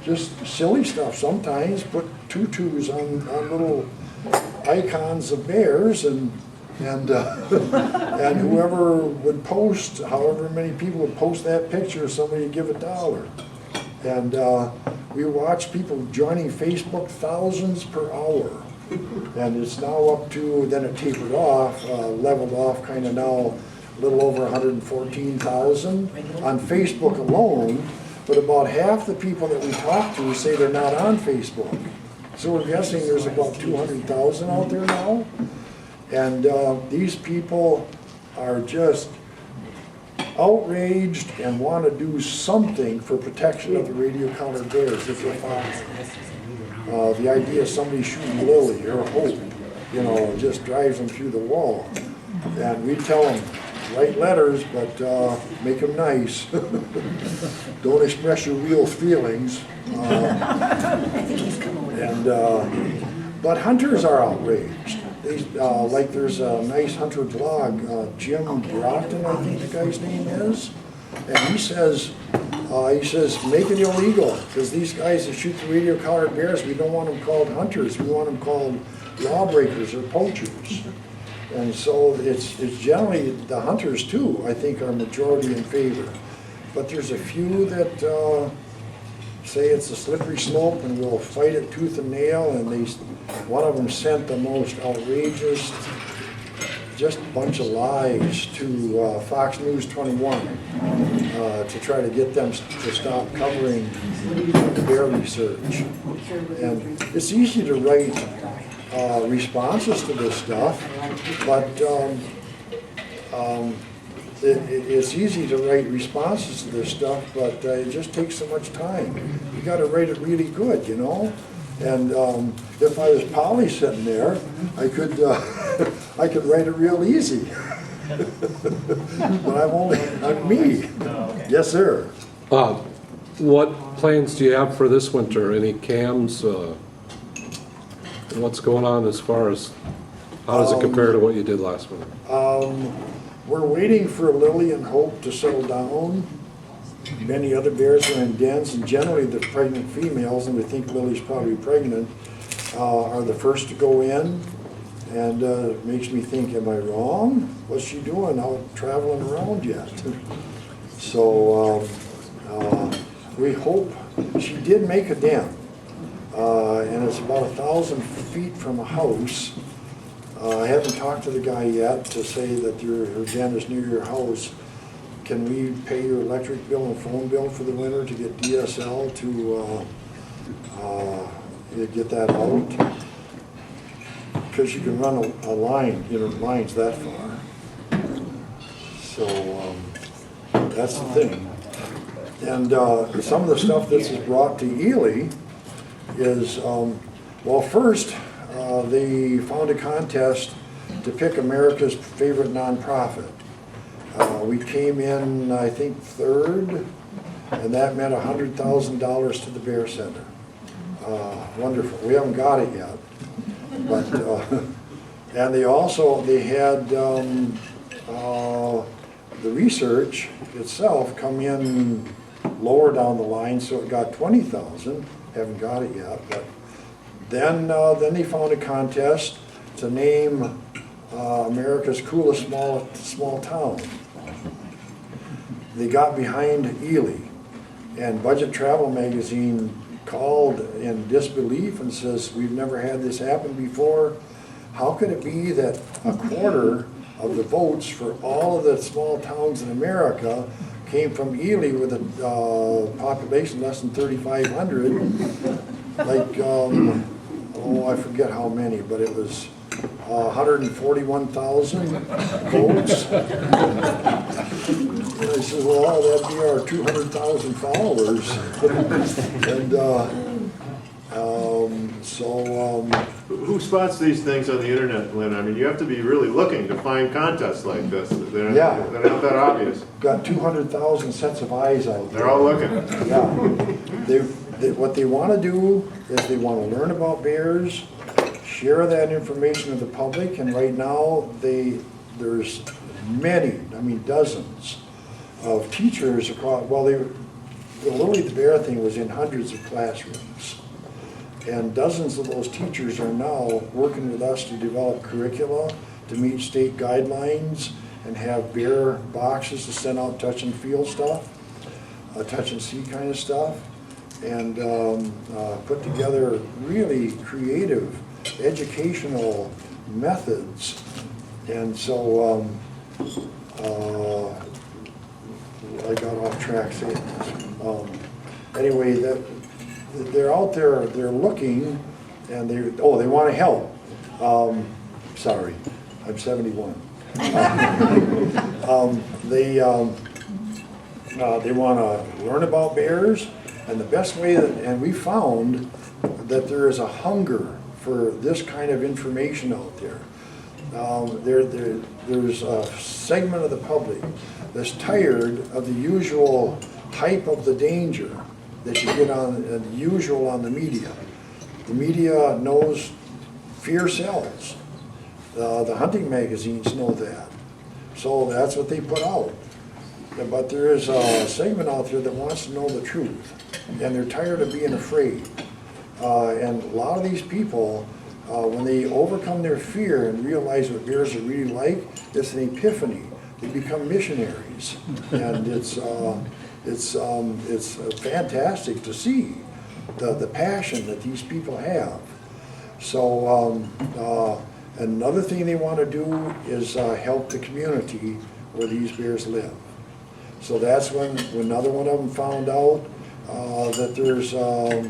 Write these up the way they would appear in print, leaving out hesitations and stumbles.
Just silly stuff sometimes, put tutus on little icons of bears, and and whoever would post, however many people would post that picture, somebody would give $1. And we watch people joining Facebook thousands per hour. And it's now up to, then it tapered off, leveled off kind of now, a little over 114,000 on Facebook alone, but about half the people that we talk to say they're not on Facebook. So we're guessing there's about 200,000 out there now. And these people are just outraged and want to do something for protection of the radio-collared bears if they find them. The idea of somebody shooting Lily or Hope, you know, just drives them through the wall. And we tell them, write letters, but make them nice. Don't express your real feelings. But hunters are outraged. Like there's a nice hunter blog, Jim Broughton, I think the guy's name is, and he says make it illegal, because these guys that shoot the radio-collared bears, we don't want them called hunters, we want them called lawbreakers or poachers. And so it's generally the hunters too, I think, are majority in favor. But there's a few that say it's a slippery slope and will fight it tooth and nail, and one of them sent the most outrageous, just a bunch of lies to Fox News 21 to try to get them to stop covering the bear research. And it's easy to write responses to this stuff, but it's easy to write responses to this stuff, but it just takes so much time. You got to write it really good, you know. And if I was Polly sitting there, I could write it real easy. But I'm me. Yes, sir. What plans do you have for this winter? Any cams? What's going on as far as how does it compare to what you did last winter? We're waiting for Lily and Hope to settle down. Many other bears are in dens, and generally the pregnant females, and we think Lily's probably pregnant, are the first to go in. And it makes me think, am I wrong? What's she doing out traveling around yet? So we hope. She did make a den, and it's about 1,000 feet from a house. I haven't talked to the guy yet to say that her den is near your house. Can we pay your electric bill and phone bill for the winter to get DSL to get that out? Because you can run a line, you know, lines that far. So that's the thing. And some of the stuff that is brought to Ely is, well, first they found a contest to pick America's favorite nonprofit. We came in, I think, third, and that meant $100,000 to the Bear Center. Wonderful. We haven't got it yet, but and they had the research itself come in lower down the line, so it got 20,000. Haven't got it yet, but then they found a contest to name America's coolest small town. They got behind Ely, and Budget Travel magazine called in disbelief and says, we've never had this happen before. How could it be that a quarter of the votes for all of the small towns in America came from Ely with a population less than 3,500? Like, I forget how many, but it was 141,000 votes. And I said, well, that'd be our 200,000 followers. And who spots these things on the internet, Lynn? I mean, you have to be really looking to find contests like this. They're not that obvious. Got 200,000 sets of eyes out there. They're all looking. Yeah. What they want to do is they want to learn about bears, share that information with the public, and right now there's many, I mean dozens, of teachers across, well, the Lily the Bear thing was in hundreds of classrooms. And dozens of those teachers are now working with us to develop curricula to meet state guidelines and have bear boxes to send out touch and feel stuff, touch and see kind of stuff, and put together really creative educational methods. And so I got off track saying this. Anyway, they're out there, they're looking, and they want to help. Sorry, I'm 71. They want to learn about bears, and the best way and we found that there is a hunger for this kind of information out there. There's a segment of the public that's tired of the usual hype of the danger that you get on the usual on the media. The media knows fear sells. The hunting magazines know that. So that's what they put out. But there is a segment out there that wants to know the truth, and they're tired of being afraid. And a lot of these people, when they overcome their fear and realize what bears are really like, it's an epiphany. They become missionaries, and it's fantastic to see the passion that these people have. So another thing they want to do is help the community where these bears live. So that's when another one of them found out that there's a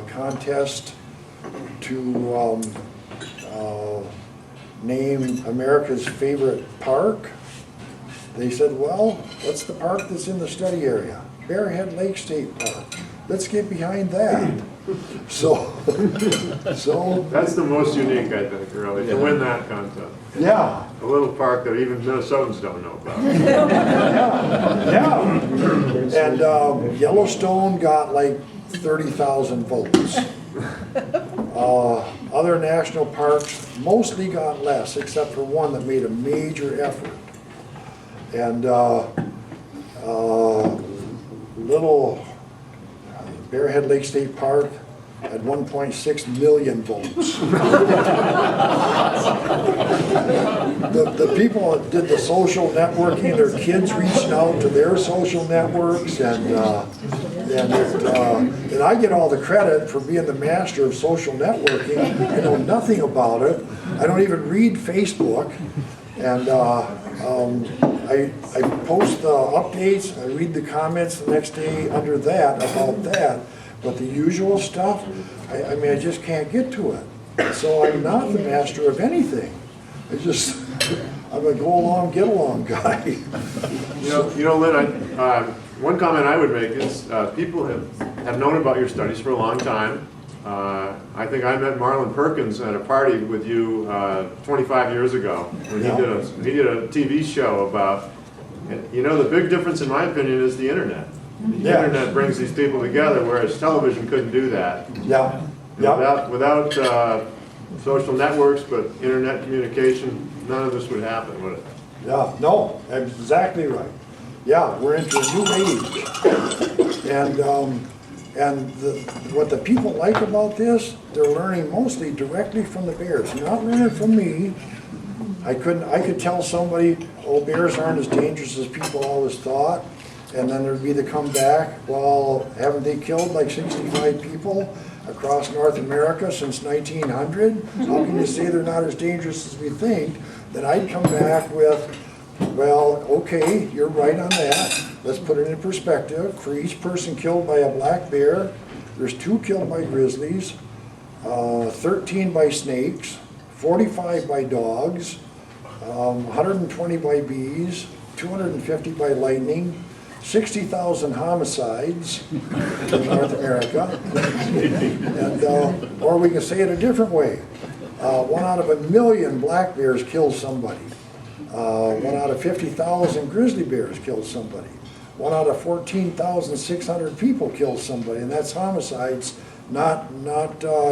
contest to name America's favorite park. They said, well, what's the park that's in the study area? Bearhead Lake State Park. Let's get behind that. So That's the most unique, I think, really, to win that contest. yeah. A little park that even Minnesotans don't know about. Yeah. And Yellowstone got like 30,000 votes. Other national parks mostly got less, except for one that made a major effort. And little Bearhead Lake State Park had 1.6 million votes. The people that did the social networking, their kids reaching out to their social networks, and I get all the credit for being the master of social networking. I know nothing about it. I don't even read Facebook, and I post the updates. I read the comments the next day under that about that. But the usual stuff, I mean, I just can't get to it. So I'm not the master of anything. I'm a go along, get along guy. You know, Lynn, one comment I would make is people have known about your studies for a long time. I think I met Marlon Perkins at a party with you 25 years ago when he did a TV show about, the big difference in my opinion is the internet. The internet brings these people together, whereas television couldn't do that. Yeah. Without social networks, but internet communication, none of this would happen, would it? Yeah, no, exactly right. Yeah, we're into a new age. And what the people like about this, they're learning mostly directly from the bears. They're not learning from me. I could tell somebody, oh, bears aren't as dangerous as people always thought. And then there'd be the comeback, well, haven't they killed like 65 people across North America since 1900? How can you say they're not as dangerous as we think? Then I'd come back with, well, okay, you're right on that. Let's put it in perspective. For each person killed by a black bear, there's 2 killed by grizzlies, 13 by snakes, 45 by dogs, 120 by bees, 250 by lightning, 60,000 homicides in North America. And, or we can say it a different way. 1 out of 1,000,000 black bears kills somebody. 1 out of 50,000 grizzly bears kills somebody. 1 out of 14,600 people kills somebody, and that's homicides, not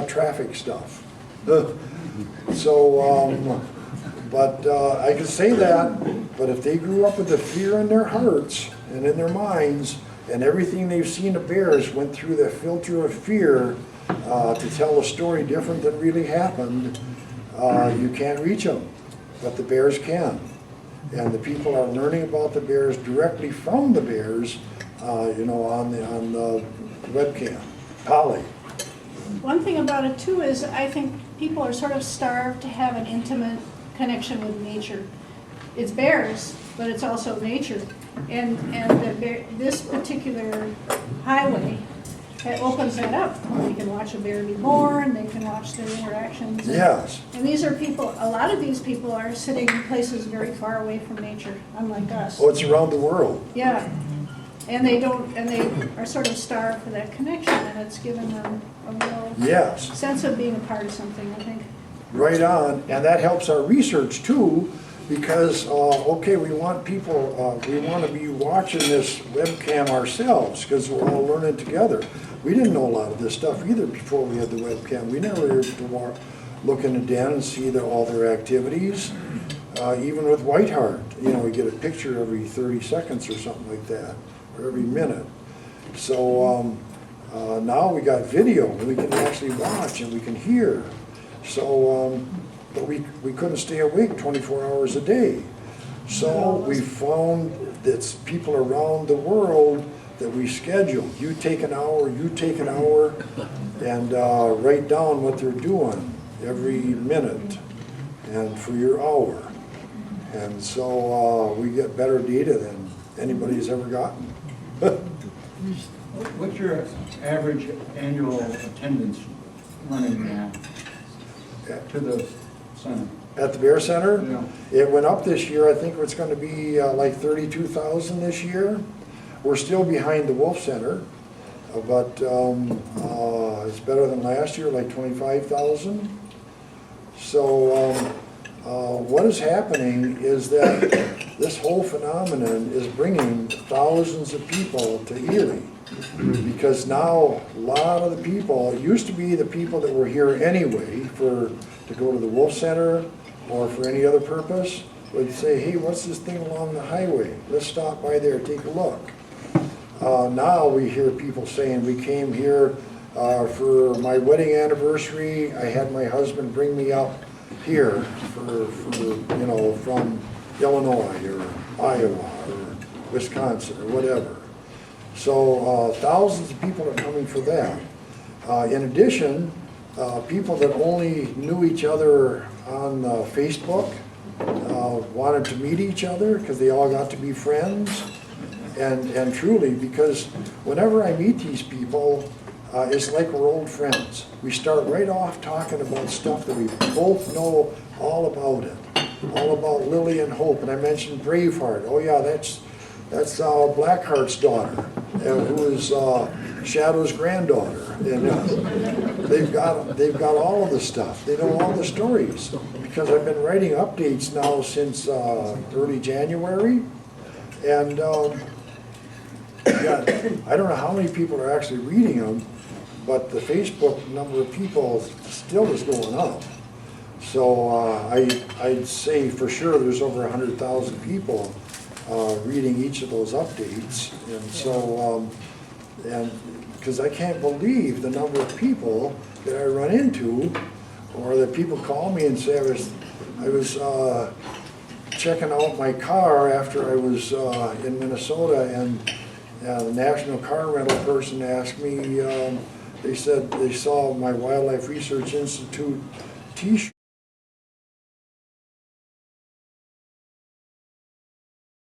traffic stuff. So, but I can say that, but if they grew up with the fear in their hearts and in their minds And everything they've seen of bears went through the filter of fear to tell a story different than really happened. You can't reach them, but the bears can. And the people are learning about the bears directly from the bears, you know, on the webcam. Polly. One thing about it too is I think people are sort of starved to have an intimate connection with nature. It's bears, but it's also nature. And this particular highway, it opens that up. They can watch a bear be born, they can watch their interactions. Yes. And these are people, a lot of these people are sitting in places very far away from nature, unlike us. Oh, it's around the world. Yeah. And they are sort of starved for that connection, and it's given them a real Yes. sense of being a part of something, I think. Right on, and that helps our research too, because, okay, we want people, we want to be watching this webcam ourselves, because we're all learning together. We didn't know a lot of this stuff either before we had the webcam. We never were able to look in the den and see all their activities. Even with Whiteheart, you know, we get a picture every 30 seconds or something like that, or every minute. So now we got video, and we can actually watch, and we can hear. So, but we couldn't stay awake 24 hours a day. So we found that people around the world that we schedule. You take an hour, and write down what they're doing every minute and for your hour. And so we get better data than anybody's ever gotten. What's your average annual attendance running now to the center? At the Bear Center? Yeah. It went up this year. I think it's going to be like 32,000 this year. We're still behind the Wolf Center, but it's better than last year, like 25,000. So what is happening is that this whole phenomenon is bringing thousands of people to Ely, because now a lot of the people, it used to be the people that were here anyway to go to the Wolf Center or for any other purpose, would say, hey, what's this thing along the highway? Let's stop by there, take a look. Now we hear people saying, we came here for my wedding anniversary. I had my husband bring me up here for you know, from Illinois or Iowa or Wisconsin or whatever. So thousands of people are coming for that. In addition, people that only knew each other on Facebook wanted to meet each other because they all got to be friends. And truly, because whenever I meet these people, it's like we're old friends. We start right off talking about stuff that we both know all about it. All about Lily and Hope. And I mentioned Braveheart. Oh yeah, that's Blackheart's daughter, who is Shadow's granddaughter. And they've got all of the stuff. They know all the stories. Because I've been writing updates now since early January. And yeah, I don't know how many people are actually reading them, but the Facebook number of people still is going up. So I'd say for sure there's over 100,000 people reading each of those updates. And so, and because I can't believe the number of people that I run into, or that people call me and say I was checking out my car after I was in Minnesota, and the National Car Rental person asked me, they said they saw my Wildlife Research Institute t-shirt